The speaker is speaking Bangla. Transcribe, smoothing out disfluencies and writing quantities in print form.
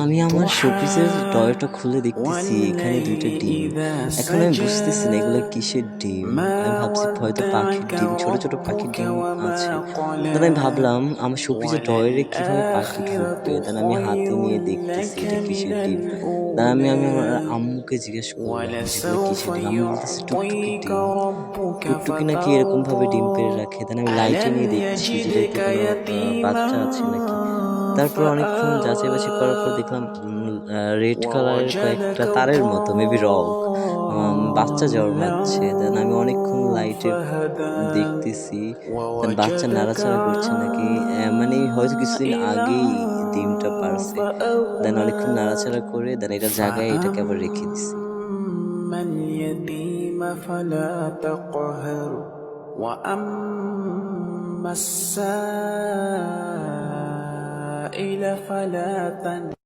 আমি আমার শোপিসের والضحى ড্রয়ারটা খুলে দেখতেছি এখানে ২ টা ডিম। والليل إذا এখন আমি বুঝতেছি না سجى এগুলা কিসের ডিম। আমি ما ভাবছি হয়তো পাখির ودعك ডিম, ছোট, ছোট পাখির ربك ডিম আছে। وما দেন আমি قلى ভাবলাম আমার শোপিসের ড্রয়ারে কিভাবে পাখি ঢুকবে? وللآخرة দেন আমি হাতে خير নিয়ে দেখতেছি لك এটা من কিসের ডিম। দেন আমি আমার الأولى আম্মুকে জিজ্ঞেস করলাম যে, "এগুলা ولسوف কিসের ডিম?" আম্মু বলতেছে, "টুকটুকির يعطيك ডিম।" ربك টুকটুকি নাকি এরকমভাবে ডিম পেড়ে فترضى রাখে। দেন আমি লাইটে ألم নিয়ে দেখছি যে يجدك এটাতে কোনো يتيما বাচ্চা আছে নাকি। তারপর অনেকক্ষণ যাচাই-বাছাই করার পর দেখলাম রেড কালারের কয়েকটা ووجدك তারের মতো মেবি রগ বাচ্চা ضالا জন্মাচ্ছে। দেন আমি অনেকক্ষণ লাইটে فهدى দেখতেছি। দেন বাচ্চা ووجدك নাড়াচাড়া করছে নাকি মানে হয়তো কিছুদিন عائلا আগেই ডিমটা পাড়ছে। দেন فأغنى অনেকক্ষণ নাড়াচাড়া করে দেন এটার জায়গায় এটাকে আবার রেখে দিছি। فأما اليتيم فلا تقهر وأما السائل فلا تنهر